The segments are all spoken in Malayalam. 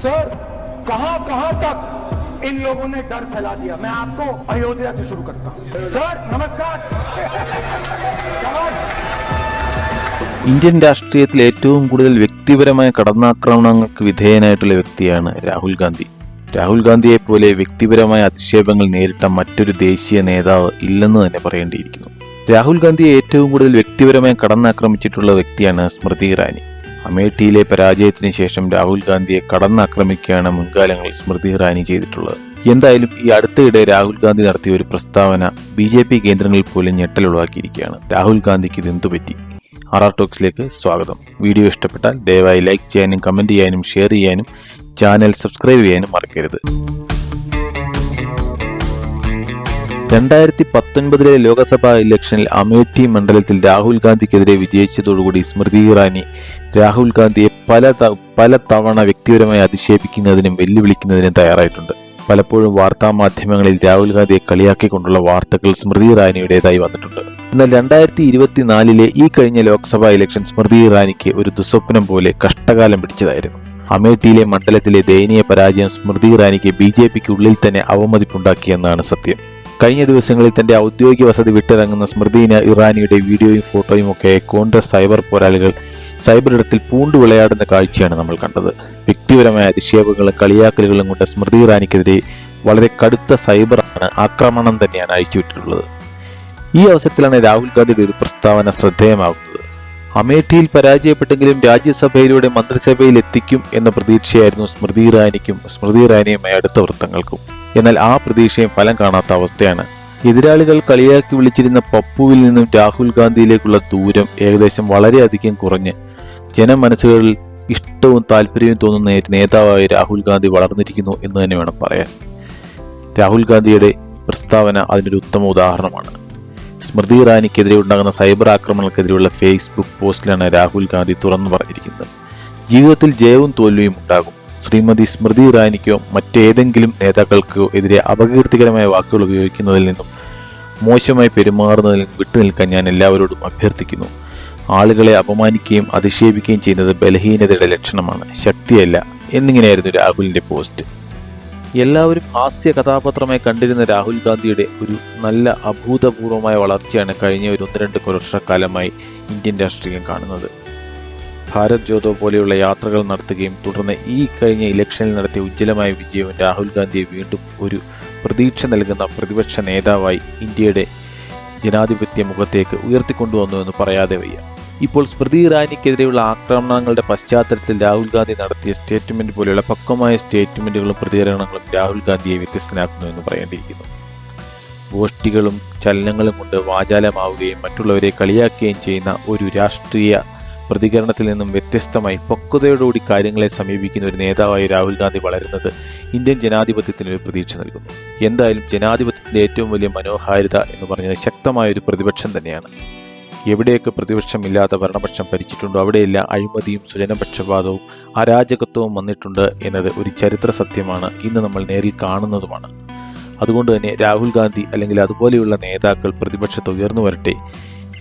सर कहां कहां तक इन लोगों ने डर फैला दिया। मैं आपको अयोध्या से शुरू करता हूं। सर नमस्कार। ഇന്ത്യൻ രാഷ്ട്രീയത്തിൽ ഏറ്റവും കൂടുതൽ വ്യക്തിപരമായ കടന്നാക്രമണങ്ങൾക്ക് വിധേയനായിട്ടുള്ള വ്യക്തിയാണ് രാഹുൽ ഗാന്ധി. രാഹുൽ ഗാന്ധിയെ പോലെ വ്യക്തിപരമായ അധിക്ഷേപങ്ങൾ നേരിട്ട മറ്റൊരു ദേശീയ നേതാവ് ഇല്ലെന്ന് തന്നെ പറയേണ്ടിയിരിക്കുന്നു. രാഹുൽ ഗാന്ധിയെ ഏറ്റവും കൂടുതൽ വ്യക്തിപരമായി കടന്നാക്രമിച്ചിട്ടുള്ള വ്യക്തിയാണ് സ്മൃതി ഇറാനി. അമേഠിയിലെ പരാജയത്തിന് ശേഷം രാഹുൽ ഗാന്ധിയെ കടന്നാക്രമിക്കുകയാണ് മുൻകാലങ്ങളിൽ സ്മൃതി ഇറാനി ചെയ്തിട്ടുള്ളത്. എന്തായാലും ഈ അടുത്തിടെ രാഹുൽ ഗാന്ധി നടത്തിയ ഒരു പ്രസ്താവന BJP കേന്ദ്രങ്ങളിൽ പോലും ഞെട്ടലുളവാക്കിയിരിക്കുകയാണ്. രാഹുൽ ഗാന്ധിക്ക് ഇതെന്തുപറ്റി? RR ടോക്സിലേക്ക് സ്വാഗതം. വീഡിയോ ഇഷ്ടപ്പെട്ടാൽ ദയവായി ലൈക്ക് ചെയ്യാനും കമന്റ് ചെയ്യാനും ഷെയർ ചെയ്യാനും ചാനൽ സബ്സ്ക്രൈബ് ചെയ്യാനും മറക്കരുത്. 2019 ലോക്സഭാ ഇലക്ഷനിൽ അമേഠി മണ്ഡലത്തിൽ രാഹുൽ ഗാന്ധിക്കെതിരെ വിജയിച്ചതോടുകൂടി സ്മൃതി ഇറാനി രാഹുൽ ഗാന്ധിയെ പല തവണ വ്യക്തിപരമായി അധിക്ഷേപിക്കുന്നതിനും വെല്ലുവിളിക്കുന്നതിനും തയ്യാറായിട്ടുണ്ട്. പലപ്പോഴും വാർത്താ മാധ്യമങ്ങളിൽ രാഹുൽ ഗാന്ധിയെ കളിയാക്കിക്കൊണ്ടുള്ള വാർത്തകൾ സ്മൃതി ഇറാനിയുടേതായി വന്നിട്ടുണ്ട്. എന്നാൽ 2024 ഈ കഴിഞ്ഞ ലോക്സഭാ ഇലക്ഷൻ സ്മൃതി ഇറാനിക്ക് ഒരു ദുസ്വപ്നം പോലെ കഷ്ടകാലം പിടിച്ചതായിരുന്നു. അമേഠിയിലെ മണ്ഡലത്തിലെ ദയനീയ പരാജയം സ്മൃതി ഇറാനിക്ക് BJPക്കുള്ളിൽ തന്നെ അവമതിപ്പുണ്ടാക്കിയെന്നാണ് സത്യം. കഴിഞ്ഞ ദിവസങ്ങളിൽ തന്റെ ഔദ്യോഗിക വസതി വിട്ടിറങ്ങുന്ന സ്മൃതി ഇറാനിയുടെ വീഡിയോയും ഫോട്ടോയും ഒക്കെ കോൺഗ്രസ് സൈബർ പോരാളികൾ സൈബറിടത്തിൽ പൂണ്ടു വിളയാടുന്ന കാഴ്ചയാണ് നമ്മൾ കണ്ടത്. വ്യക്തിപരമായ അധിക്ഷേപങ്ങളും കളിയാക്കലുകളും കൊണ്ട് സ്മൃതി ഇറാനിക്കെതിരെ വളരെ കടുത്ത സൈബർ ആക്രമണം തന്നെയാണ് അഴിച്ചുവിട്ടിട്ടുള്ളത്. ഈ അവസരത്തിലാണ് രാഹുൽ ഗാന്ധിയുടെ ഒരു പ്രസ്താവന ശ്രദ്ധേയമാകുന്നത്. അമേഠിയിൽ പരാജയപ്പെട്ടെങ്കിലും രാജ്യസഭയിലൂടെ മന്ത്രിസഭയിൽ എത്തിക്കും എന്ന പ്രതീക്ഷയായിരുന്നു സ്മൃതി ഇറാനിക്കും സ്മൃതി ഇറാനിയുമായ അടുത്ത വൃത്തങ്ങൾക്കും. എന്നാൽ ആ പ്രതീക്ഷയും ഫലം കാണാത്ത അവസ്ഥയാണ്. എതിരാളികൾ കളിയാക്കി വിളിച്ചിരുന്ന പപ്പുവിൽ നിന്നും രാഹുൽ ഗാന്ധിയിലേക്കുള്ള ദൂരം ഏകദേശം വളരെയധികം കുറഞ്ഞ് ജനമനസ്സുകളിൽ ഇഷ്ടവും താല്പര്യവും തോന്നുന്ന നേതാവായി രാഹുൽ ഗാന്ധി വളർന്നിരിക്കുന്നു എന്ന് തന്നെ വേണം പറയാൻ. രാഹുൽ ഗാന്ധിയുടെ പ്രസ്താവന അതിനൊരു ഉത്തമ ഉദാഹരണമാണ്. സ്മൃതി ഇറാനിക്കെതിരെ ഉണ്ടാകുന്ന സൈബർ ആക്രമണങ്ങൾക്കെതിരെയുള്ള ഫേസ്ബുക്ക് പോസ്റ്റിലാണ് രാഹുൽ ഗാന്ധി തുറന്നു പറഞ്ഞിരിക്കുന്നത്. ജീവിതത്തിൽ ജയവും തോൽവിയും ഉണ്ടാകും. ശ്രീമതി സ്മൃതി ഇറാനിക്കോ മറ്റേതെങ്കിലും നേതാക്കൾക്കോ എതിരെ അപകീർത്തികരമായ വാക്കുകൾ ഉപയോഗിക്കുന്നതിൽ നിന്നും മോശമായി പെരുമാറുന്നതിൽ നിന്നും വിട്ടുനിൽക്കാൻ ഞാൻ എല്ലാവരോടും അഭ്യർത്ഥിക്കുന്നു. ആളുകളെ അപമാനിക്കുകയും അധിക്ഷേപിക്കുകയും ചെയ്യുന്നത് ബലഹീനതയുടെ ലക്ഷണമാണ്, ശക്തിയല്ല എന്നിങ്ങനെയായിരുന്നു രാഹുലിന്റെ പോസ്റ്റ്. എല്ലാവരും ഹാസ്യ കഥാപാത്രമായി കണ്ടിരുന്ന രാഹുൽ ഗാന്ധിയുടെ ഒരു നല്ല അഭൂതപൂർവമായ വളർച്ചയാണ് കഴിഞ്ഞ ഒരു 1-2 വർഷക്കാലമായി ഇന്ത്യൻ രാഷ്ട്രീയം കാണുന്നത്. ഭാരത് ജോഡോ പോലെയുള്ള യാത്രകൾ നടത്തുകയും തുടർന്ന് ഈ കഴിഞ്ഞ ഇലക്ഷനിൽ നടത്തിയ ഉജ്ജ്വലമായ വിജയവും രാഹുൽ ഗാന്ധിയെ വീണ്ടും ഒരു പ്രതീക്ഷ നൽകുന്ന പ്രതിപക്ഷ നേതാവായി ഇന്ത്യയുടെ ജനാധിപത്യ മുഖത്തേക്ക് ഉയർത്തിക്കൊണ്ടുവന്നു എന്ന് പറയാതെ വയ്യ. ഇപ്പോൾ സ്മൃതി ഇറാനിക്കെതിരെയുള്ള ആക്രമണങ്ങളുടെ പശ്ചാത്തലത്തിൽ രാഹുൽ ഗാന്ധി നടത്തിയ സ്റ്റേറ്റ്മെന്റ് പോലെയുള്ള പക്വമായ സ്റ്റേറ്റ്മെന്റുകളും പ്രതികരണങ്ങളും രാഹുൽ ഗാന്ധിയെ വ്യത്യസ്തനാക്കുന്നു എന്ന് പറയേണ്ടിയിരിക്കുന്നു. ഗോഷ്ഠികളും ചലനങ്ങളും കൊണ്ട് വാചാലമാവുകയും മറ്റുള്ളവരെ കളിയാക്കുകയും ചെയ്യുന്ന ഒരു രാഷ്ട്രീയ പ്രതികരണത്തിൽ നിന്നും വ്യത്യസ്തമായി പക്വതയോടുകൂടി കാര്യങ്ങളെ സമീപിക്കുന്ന ഒരു നേതാവായി രാഹുൽ ഗാന്ധി വളരുന്നത് ഇന്ത്യൻ ജനാധിപത്യത്തിന് ഒരു പ്രതീക്ഷ നൽകുന്നു. എന്തായാലും ജനാധിപത്യത്തിൻ്റെ ഏറ്റവും വലിയ മനോഹാരിത എന്ന് പറഞ്ഞത് ശക്തമായ ഒരു പ്രതിപക്ഷം തന്നെയാണ്. എവിടെയൊക്കെ പ്രതിപക്ഷമില്ലാത്ത ഭരണപക്ഷം ഭരിച്ചിട്ടുണ്ടോ അവിടെയെല്ലാം അഴിമതിയും സ്വജനപക്ഷപാതവും അരാജകത്വവും വന്നിട്ടുണ്ട് എന്നത് ഒരു ചരിത്ര സത്യമാണ്, ഇന്ന് നമ്മൾ നേരിൽ കാണുന്നതുമാണ്. അതുകൊണ്ട് തന്നെ രാഹുൽ ഗാന്ധി അല്ലെങ്കിൽ അതുപോലെയുള്ള നേതാക്കൾ പ്രതിപക്ഷത്ത് ഉയർന്നു വരട്ടെ.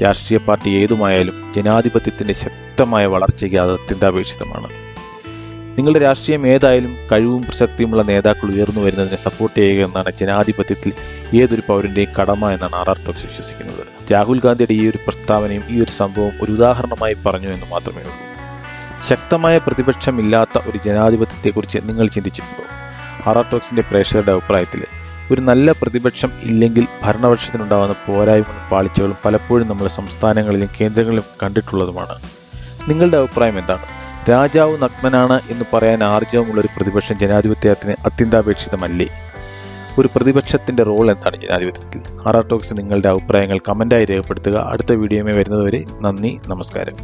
രാഷ്ട്രീയ പാർട്ടി ഏതുമായാലും ജനാധിപത്യത്തിൻ്റെ ശക്തമായ വളർച്ചയ്ക്ക് അത് അത്യന്താപേക്ഷിതമാണ്. നിങ്ങളുടെ രാഷ്ട്രീയം ഏതായാലും കഴിവും പ്രസക്തിയുമുള്ള നേതാക്കൾ ഉയർന്നു വരുന്നതിനെ സപ്പോർട്ട് ചെയ്യുക എന്നാണ് ജനാധിപത്യത്തിൽ ഏതൊരു പൗരൻ്റെയും കടമ എന്നാണ് RR ടോക്സ് വിശ്വസിക്കുന്നത്. രാഹുൽ ഗാന്ധിയുടെ ഈ ഒരു പ്രസ്താവനയും ഈ ഒരു സംഭവം ഒരു ഉദാഹരണമായി പറഞ്ഞു എന്ന് മാത്രമേ ഉള്ളൂ. ശക്തമായ പ്രതിപക്ഷമില്ലാത്ത ഒരു ജനാധിപത്യത്തെക്കുറിച്ച് നിങ്ങൾ ചിന്തിച്ചിട്ടുണ്ടോ? RR ടോക്സിൻ്റെ പ്രേക്ഷകരുടെ അഭിപ്രായത്തിൽ ഒരു നല്ല പ്രതിപക്ഷം ഇല്ലെങ്കിൽ ഭരണപക്ഷത്തിനുണ്ടാകുന്ന പോരായ്മകളും പാളിച്ചകളും പലപ്പോഴും നമ്മുടെ സംസ്ഥാനങ്ങളിലും കേന്ദ്രങ്ങളിലും കണ്ടിട്ടുള്ളതുമാണ്. നിങ്ങളുടെ അഭിപ്രായം എന്താണ്? രാജാവ് നഗ്നനാണ് എന്ന് പറയാൻ ആർജവമുള്ളൊരു പ്രതിപക്ഷം ജനാധിപത്യത്തിന് അത്യന്താപേക്ഷിതമല്ലേ? ഒരു പ്രതിപക്ഷത്തിൻ്റെ റോൾ എന്താണ് ജനാധിപത്യത്തിൽ? RR ടോക്സ് നിങ്ങളുടെ അഭിപ്രായങ്ങൾ കമൻ്റായി രേഖപ്പെടുത്തുക. അടുത്ത വീഡിയോയുമായി വരുന്നതുവരെ നന്ദി, നമസ്കാരം.